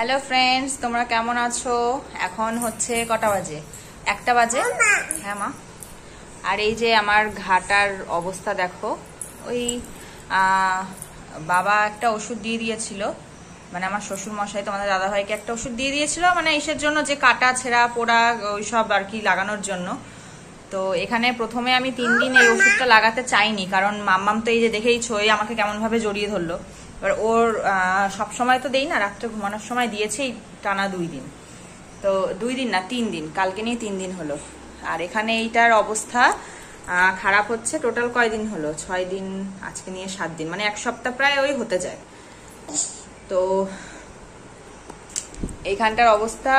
Hello friends, তোমরা কেমন আছো? এখন হচ্ছে কটা বাজে? 1টা বাজে। হ্যাঁ মা। আর এই যে আমার ঘাটার অবস্থা দেখো। ওই বাবা একটা ওষুধ দিয়ে দিয়েছিল, মানে আমার শ্বশুর মশাই তোমাদের দাদাভাইকে একটা ওষুধ দিয়ে দিয়েছিল, মানে ইসের জন্য যে কাটা ছেঁড়া পোড়া ওইসব আর কি লাগানোর জন্য। তো এখানে প্রথমে আমি 3 দিন এই ওষুধটা লাগাতে চাইনি, কারণ মাম্মাম তো এই যে দেখেইছো আমাকে কেমন ভাবে জড়িয়ে ধরলো। এবার ওর সব সময় তো দেই না, রাত্রে ঘুমানোর সময় দিয়েছে টানা 2 দিন। তো 2 দিন না 3 দিন, কালকে নিয়ে 3 দিন হলো। আর এখানে এইটার অবস্থা খারাপ হচ্ছে। টোটাল কয়দিন হলো? 6 দিন, আজকে নিয়ে 7 দিন, মানে 1 সপ্তাহ প্রায় ওই হতে যায়। তো এইখানটার অবস্থা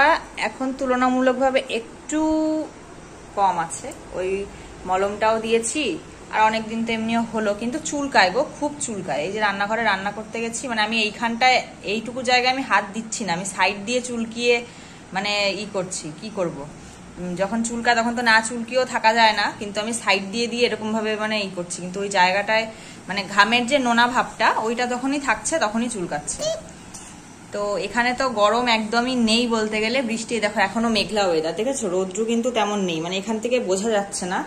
এখন তুলনামূলকভাবে একটু কম আছে। ওই মলমটাও দিয়েছি, আর অনেকদিন তো এমনিও হলো, কিন্তু চুলকায় গো, খুব চুলকায়। এই যে রান্নাঘরে রান্না করতে গেছি, মানে আমি এইখানটায় এইটুকু জায়গায় আমি হাত দিচ্ছি না, আমি সাইড দিয়ে চুলকিয়ে মানে করছি। কি করব, যখন চুলকায় তখন তো না চুলকিয়েও থাকা যায় না, কিন্তু আমি সাইড দিয়ে দিয়ে এরকম ভাবে মানে করছি, কিন্তু ওই জায়গাটায় মানে ঘামের যে নোনা ভাবটা ওইটা তখনই থাকছে, তখনই চুলকাচ্ছে। তো এখানে তো গরম একদমই নেই বলতে গেলে। বৃষ্টি দেখো এখনো মেঘলা ওয়েদার, দেখেছো? রৌদ্র কিন্তু তেমন নেই, মানে এখান থেকে বোঝা যাচ্ছে না,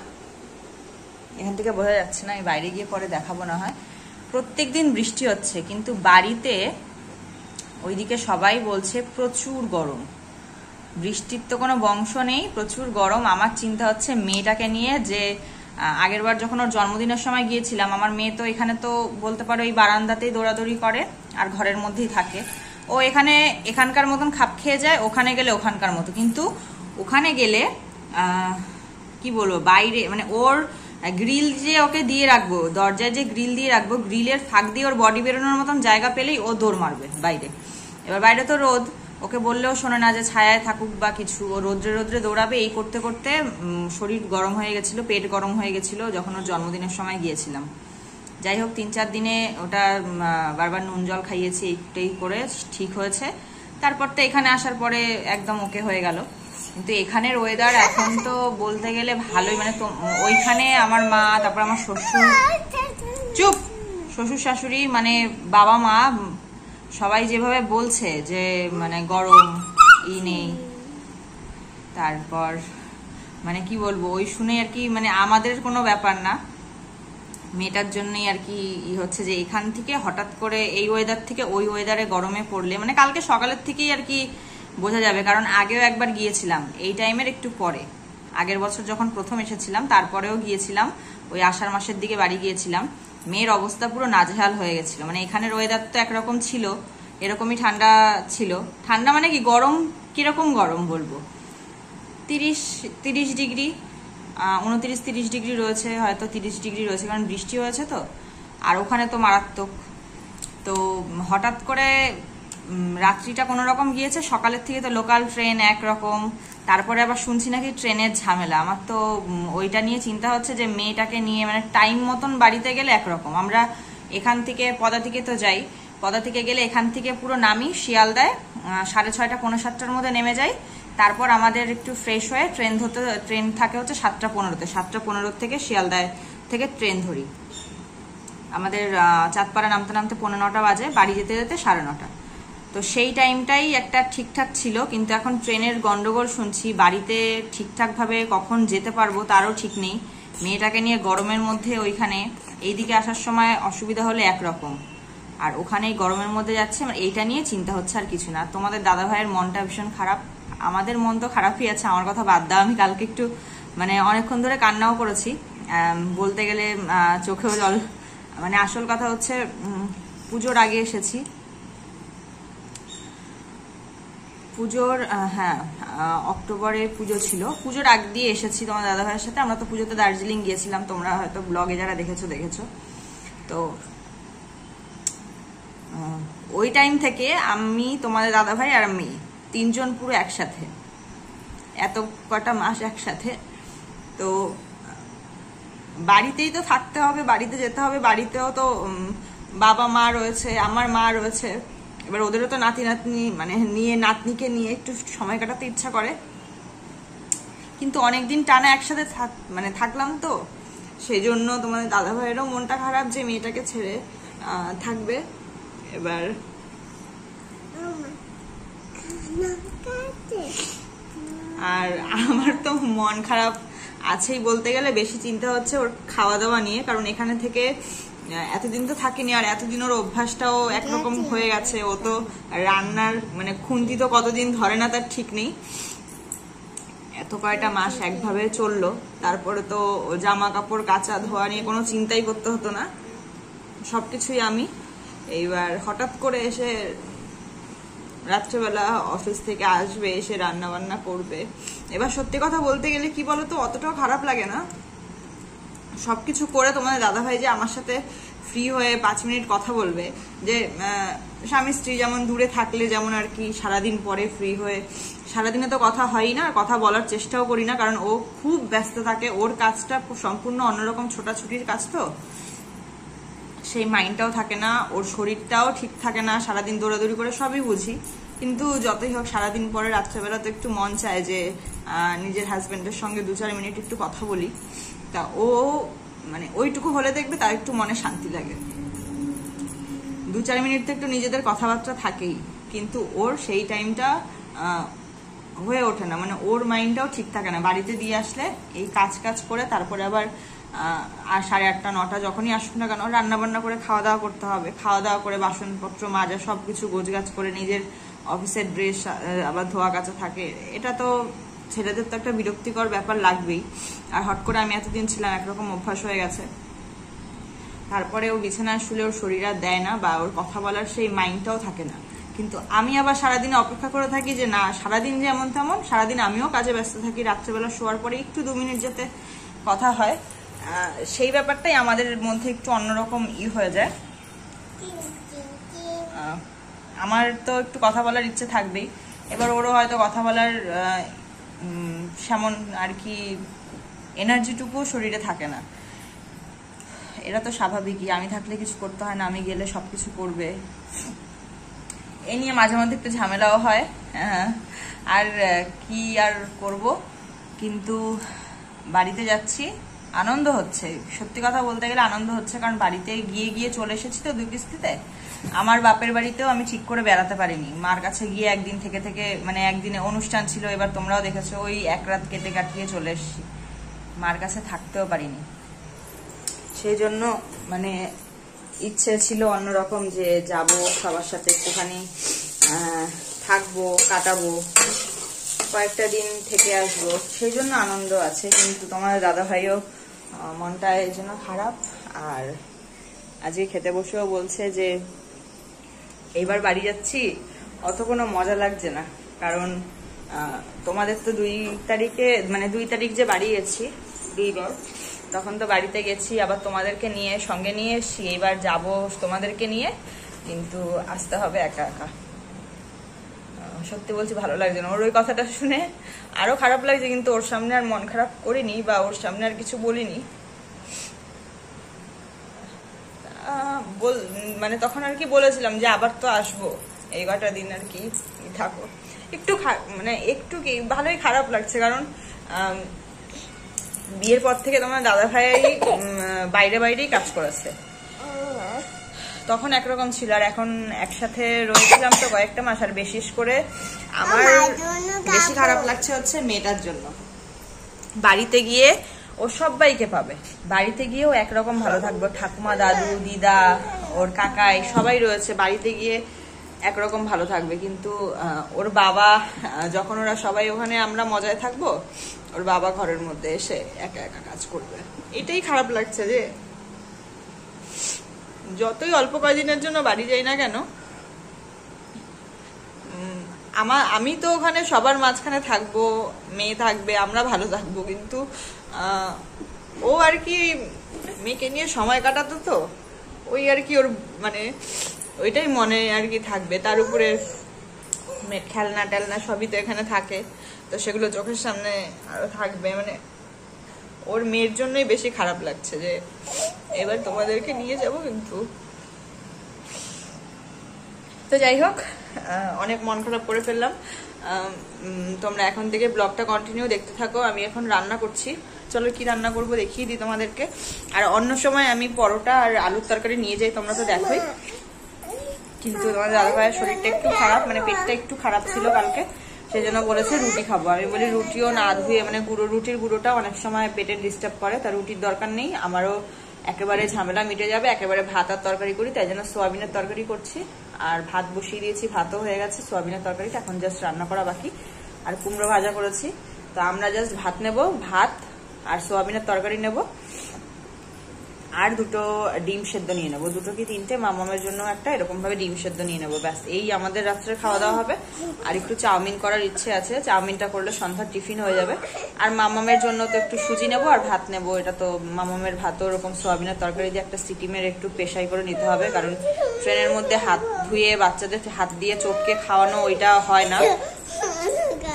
এখান থেকে বোঝা যাচ্ছে না। আমি বাইরে গিয়ে পরে দেখাবো না হয়। প্রত্যেকদিন বৃষ্টি হচ্ছে, কিন্তু বাড়িতে ওইদিকে সবাই বলছে প্রচুর গরম। বৃষ্টির তো কোনো বংশ নেই, প্রচুর গরম। আমার চিন্তা হচ্ছে মেয়েটাকে নিয়ে, যে আগের বার যখন ওর জন্মদিনের সময় গিয়েছিলাম, আমার মেয়ে তো এখানে তো বলতে পারো এই বারান্দাতেই দৌড়াদৌড়ি করে আর ঘরের মধ্যেই থাকে। ও এখানকার মতন খাপ খেয়ে যায়, ওখানে গেলে ওখানকার মতো। কিন্তু ওখানে গেলে কি বলবো, বাইরে মানে ওর গ্রিল যে ওকে দিয়ে রাখবো, দরজায় যে গ্রিল দিয়ে রাখবো, গ্রিলের ফাঁক দিয়ে ওর বডি বেরোনোর মতন জায়গা পেলেই ও দৌড় মারবে বাইরে। এবার বাইরে তো রোদ, ওকে বললেও শোনে না যে ছায়ায় থাকুক বা কিছু, ও রোদ্রে রোদ্রে দৌড়াবে। এই করতে করতে শরীর গরম হয়ে গেছিল, পেট গরম হয়ে গেছিল যখন ওর জন্মদিনের সময় গিয়েছিলাম। যাই হোক 3-4 দিনে ওটা বারবার নুন জল খাইয়েছি, এইটাই করে ঠিক হয়েছে। তারপর তো এখানে আসার পরে একদম ওকে হয়ে গেল। কিন্তু এখানের ওয়েদার এখন তো বলতে গেলে ভালোই, মানে ওইখানে আমার মা, তারপর আমার শ্বশুর, চুপ, শ্বশুর শাশুড়ি, মানে বাবা মা সবাই যেভাবে বলছে যে মানে গরম নেই, তারপর মানে কি বলবো, ওই শুনে আর কি, মানে আমাদের কোনো ব্যাপার না, মেয়েটার জন্যই আর কি হচ্ছে যে এখান থেকে হঠাৎ করে এই ওয়েদার থেকে ওই ওয়েদারে গরমে পড়লে, মানে কালকে সকালের থেকেই আর কি বোঝা যাবে। কারণ আগেও একবার গিয়েছিলাম এই টাইমের একটু পরে, আগের বছর যখন প্রথম এসেছিলাম তারপরেও গিয়েছিলাম, ওই আষাঢ় মাসের দিকে বাড়ি গিয়েছিলাম। মেয়ের অবস্থা পুরো নাজেহাল হয়ে গেছিল। মানে এখানের ওয়েদার তো একরকম ছিল, এরকমই ঠান্ডা ছিল। ঠান্ডা মানে কি, গরম কিরকম গরম বলবো, 30 ডিগ্রি, 29-30 ডিগ্রি রয়েছে, হয়তো 30 ডিগ্রি রয়েছে, কারণ বৃষ্টি হয়েছে তো। আর ওখানে তো মারাত্মক। তো হঠাৎ করে রাত্রিটা কোনো রকম গিয়েছে, সকালের থেকে তো লোকাল ট্রেন একরকম, তারপরে আবার শুনছি নাকি ট্রেনের ঝামেলা। আমার তো ওইটা নিয়ে চিন্তা হচ্ছে যে মেয়েটাকে নিয়ে মানে টাইম মতন বাড়িতে গেলে একরকম, আমরা এখান থেকে পদা থেকে তো যাই, পদা থেকে গেলে এখান থেকে পুরো নামি শিয়ালদায় 6:30 পৌনে 7টার মধ্যে নেমে যাই। তারপর আমাদের একটু ফ্রেশ হয়ে ট্রেন থাকে হচ্ছে 7:15-তে, 7:15 থেকে শিয়ালদায় থেকে ট্রেন ধরি। আমাদের চাঁদপাড়া নামতে নামতে 8:45 বাজে, বাড়ি যেতে যেতে 9:30। তো সেই টাইমটাই একটা ঠিকঠাক ছিল, কিন্তু এখন ট্রেনের গন্ডগোল শুনছি, বাড়িতে ঠিকঠাকভাবে কখন যেতে পারবো তারও ঠিক নেই। মেয়েটাকে নিয়ে গরমের মধ্যে ওইখানে এইদিকে আসার সময় অসুবিধা হলে একরকম, আর ওখানেই গরমের মধ্যে যাচ্ছে, এইটা নিয়ে চিন্তা হচ্ছে, আর কিছু না। তোমাদের দাদা ভাইয়ের মনটা ভীষণ খারাপ, আমাদের মন তো খারাপই আছে, আমার কথা বাদ দাও। আমি কালকে একটু মানে অনেকক্ষণ ধরে কান্নাও করেছি, বলতে গেলে চোখেও জল। মানে আসল কথা হচ্ছে পুজোর আগে এসেছি, পুজোর হ্যাঁ অক্টোবরে পুজো ছিল, পুজোর আগ দিয়ে এসেছি তোমার দাদা ভাইয়ের সাথে। আমরা তো পুজোতে দার্জিলিং গিয়েছিলাম, তোমরা হয়তো ব্লগে যারা দেখেছো। তো ওই টাইম থেকে আমি, তোমাদের দাদা ভাই আর আমি 3 জন পুরো একসাথে, এত কটা মাস একসাথে। তো বাড়িতেই তো থাকতে হবে, বাড়িতে যেতে হবে, বাড়িতেও তো বাবা মা রয়েছে, আমার মা রয়েছে। এবার ওদেরও তো নাতি নাতনি মানে নিয়ে, নাতনিকে নিয়ে একটু সময় কাটাতে ইচ্ছা করে, কিন্তু অনেকদিন টানা একসাথে মানে থাকলাম তো, সেই জন্য তোমাদের দাদা ভাইয়েরও মনটা খারাপ যে মেয়েটাকে ছেড়ে থাকবে। এবার আর আমার তো মন খারাপ আছেই বলতে গেলে, বেশি চিন্তা হচ্ছে ওর খাওয়া দাওয়া নিয়ে, কারণ এখানে থেকে এতদিন তো থাকিনি, আর এতদিন ওর অভ্যাসটাও একরকম হয়ে গেছে। ও তো রান্নার মানে খুন্তি তো কতদিন ধরে না তার ঠিক নেই। এত কয়টা মাস একভাবে চললো, তারপরে তো জামা কাপড় কাচা ধোয়া নিয়ে কোনো চিন্তাই করতে হতো না, সবকিছুই আমি। এইবার হঠাৎ করে এসে রাত্রেবেলা অফিস থেকে আসবে, এসে রান্না বান্না করবে। এবার সত্যি কথা বলতে গেলে কি বলতো, অতটাও খারাপ লাগে না। সবকিছু করে তোমাদের দাদাভাই যে আমার সাথে ফ্রি হয়ে 5 মিনিট কথা বলবে, যে স্বামী স্ত্রী যেমন দূরে থাকলে যেমন আর কি সারাদিন পরে ফ্রি হয়ে, সারাদিনে তো কথা হয়ই না, কথা বলার চেষ্টাও করি না, কারণ ও খুব ব্যস্ত থাকে। ওর কাজটা সম্পূর্ণ অন্যরকম, ছোটাছুটির কাজ, তো সেই মাইন্ডটাও থাকে না, ওর শরীরটাও ঠিক থাকে না, সারাদিন দৌড়াদৌড়ি করে, সবই বুঝি। কিন্তু যতই হোক সারাদিন পরে রাত্রেবেলা তো একটু মন চায় যে নিজের হাজবেন্ডের সঙ্গে 2-4 মিনিট একটু কথা বলি। তা ও মানে ওইটুকু হলে দেখবে তার একটু মনে শান্তি লাগে। 2-4 মিনিট তো একটু নিজেদের কথাবার্তা থাকেই, কিন্তু ওর সেই টাইমটা হয়ে ওঠে না, মানে ওর মাইন্ডটাও ঠিক থাকে না। বাড়িতে দিয়ে আসলে এই কাজ করে তারপরে আবার 8:30-9টা যখনই আসুক না কেন, রান্না বান্না করে খাওয়া দাওয়া করতে হবে। খাওয়া দাওয়া করে বাসনপত্র মাজা, সবকিছু গোছগাছ করে নিজের অফিসের ড্রেস আবার ধোয়া কাচা থাকে। এটা তো ছেলেদের তো একটা বিরক্তিকর ব্যাপার লাগবেই। আর হট করে আমি এতদিন ছিলাম, একরকম অভ্যাস হয়ে গেছে। তারপরে ও বিছানায় শুলে ওর শরীর আর দেয় না, বা ওর কথা বলার সেই মাইন্ডটাও থাকে না। কিন্তু আমি আবার সারাদিনে অপেক্ষা করে থাকি যে না, সারাদিন যেমন তেমন, সারাদিন আমিও কাজে ব্যস্ত থাকি, রাত্রেবেলা শোয়ার পরে একটু 2 মিনিট যাতে কথা হয়, সেই ব্যাপারটাই আমাদের মধ্যে একটু অন্যরকম হয়ে যায়। আমার তো একটু কথা বলার ইচ্ছে থাকবেই, এবার ওরও হয়তো কথা বলার সেমন আর কি এনার্জিটুকু শরীরে থাকে না। এটা তো স্বাভাবিকই, আমি থাকলে কিছু করতে হয় না, আমি গেলে সবকিছু করবে। এই নিয়ে মাঝে মধ্যে একটু ঝামেলাও হয়, আর কি আর করব। কিন্তু বাড়িতে যাচ্ছি, আনন্দ হচ্ছে, সত্যি কথা বলতে গেলে আনন্দ হচ্ছে, কারণ বাড়িতে গিয়ে চলে এসেছি তো 2 কিস্তিতে। আমার বাপের বাড়িতেও আমি ঠিক করে বেড়াতে পারিনি, মার কাছে গিয়ে একদিন থেকে মানে একদিনে অনুষ্ঠান ছিল, এবার তোমরাও দেখেছো, ওই 1 রাত কেটে কাটিয়ে চলে এসেছি, মার কাছে থাকতেও পারিনি। সেই জন্য মানে ইচ্ছে ছিল অন্যরকম, যে যাব সবার সাথে একটুখানি থাকবো, কাটাবো, কয়েকটা দিন থেকে আসবো, সেই জন্য আনন্দ আছে। কিন্তু তোমার দাদা ভাইও মনটা এর জন্য খারাপ। আর আজকে খেতে বসেও বলছে যে এইবার বাড়ি যাচ্ছি, অত কোনো মজা লাগছে না, কারণ তোমাদের তো 2 তারিখে মানে 2 তারিখ যে বাড়ি গেছি 2 বার, তখন তো বাড়িতে গেছি, আবার তোমাদেরকে নিয়ে সঙ্গে নিয়ে এসছি, এবার যাব তোমাদেরকে নিয়ে, কিন্তু আসতে হবে একা একা। সত্যি বলছি ভালো লাগছে না। ওর ওই কথাটা শুনে আরো খারাপ লাগছে, কিন্তু ওর সামনে আর মন খারাপ করিনি, বা ওর সামনে আর কিছু বলিনি। মানে তখন আর কি বলেছিলাম যে আবার তো আসবো, এই কটা দিন আর কি থাকো। একটু মানে একটু কি ভালোই খারাপ লাগছে, কারণ বিয়ের পর থেকে তোমার দাদা ভাই বাইরেই কাজ করেছে, তখন একরকম ছিল, আর এখন একসাথে রয়েছিলাম তো কয়েকটা মাস। আর বিশেষ করে আমার বেশি খারাপ লাগছে হচ্ছে মেয়েটার জন্য। বাড়িতে গিয়ে ও সবাইকে পাবে, বাড়িতে গিয়েও একরকম ভালো থাকবো, ঠাকুমা, দাদু, দিদা, ওর কাকাই সবাই রয়েছে, বাড়িতে গিয়ে একরকম ভালো থাকবে। কিন্তু ওর বাবা, যখন ওরা সবাই ওখানে আমরা মজায় থাকবো, ওর বাবা ঘরের মধ্যে এসে একা একা কাজ করবে। এটাই খারাপ লাগছে, যে যতই অল্প কয়েকদিনের জন্য বাড়ি যাই না কেন, আমি তো ওখানে সবার মাঝখানে থাকবো, মেয়ে থাকবে, আমরা ভালো থাকবো, কিন্তু ও আর কি মেয়েকে নিয়ে সময় কাটাতো, তো ওই আর কি ওর মানে ওইটাই মনে আর কি থাকবে। তার উপরে খেলনা টেলনা সবই তো এখানে থাকে, তো সেগুলো চোখের সামনে আরো থাকবে। মানে ওর মেয়ের জন্যই বেশি খারাপ লাগছে, যে এবার তোমাদেরকে নিয়ে যাব। কিন্তু তো যাই হোক, অনেক মন খারাপ করে ফেললাম। তোমরা এখন থেকে ব্লগটা কন্টিনিউ দেখতে থাকো। আমি এখন রান্না করছি, চলো কি রান্না করবো দেখিয়ে দিই তোমাদেরকে। আর অন্য সময় আমি পরোটা আর আলুর তরকারি নিয়ে যাই, তোমরা তো দেখোই। কিন্তু তোমাদের দাদা ভাইয়ের শরীরটা একটু খারাপ, মানে পেটটা একটু খারাপ ছিল কালকে, সেই জন্য বলেছে রুটি খাবো। আমি বলি রুটিও না ধুয়ে, মানে রুটির গুঁড়োটা অনেক সময় পেটের ডিস্টার্ব করে, তার রুটির দরকার নেই, আমারও একেবারে ঝামেলা মিটে যাবে, একেবারে ভাত আর তরকারি করি, তাই জন্য সোয়াবিনের তরকারি করছি। আর ভাত বসিয়ে দিয়েছি, ভাতও হয়ে গেছে, সোয়াবিনের তরকারিটা এখন জাস্ট রান্না করা বাকি। আর কুমড়ো ভাজা করেছি, তো আমরা জাস্ট ভাত নেব, ভাত আর সোয়াবিনের তরকারি নেব, আর দুটো ডিম সেদ্ধ নিয়ে নেবো, দুটো কি তিনটে, মামামের জন্য একটা, এরকম ভাবে ডিম সেদ্ধ নিয়ে নেবো, ব্যাস এই আমাদের রাত্রে খাওয়া দাওয়া হবে। আর একটু চাউমিন করার ইচ্ছে আছে, চাউমিনটা করলে সন্ধ্যার টিফিন হয়ে যাবে। আর মামামের জন্য তো একটু সুজি নেবো আর ভাত নেবো, এটা তো মামামের ভাতও ওরকম সোয়াবিনের তরকারি দিয়ে একটা সিটি মেরে একটু পেশাই করে নিতে হবে, কারণ ট্রেনের মধ্যে হাত ধুয়ে বাচ্চাদের হাত দিয়ে চটকে খাওয়ানো ওইটা হয় না,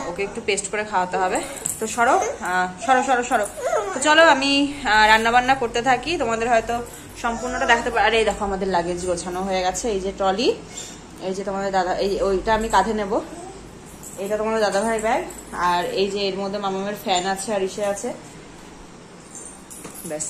ওকে একটু পেস্ট করে খাওয়াতে হবে। তো সরো সরো সরো সরো, তো চলো আমি রান্না বান্না করতে থাকি, তোমাদের হয়তো সম্পূর্ণটা দেখাতে পারে। আরে এই দেখো আমাদের লাগেজ গোছানো হয়ে গেছে, এই যে ট্রলি, এই যে তোমাদের দাদা, এই ওইটা আমি কাঁধে নেব, এটা তোমাদের দাদা ভাই ব্যাগ, আর এই যে এর মধ্যে মামামের ফ্যান আছে আর ইসে আছে, ব্যাস।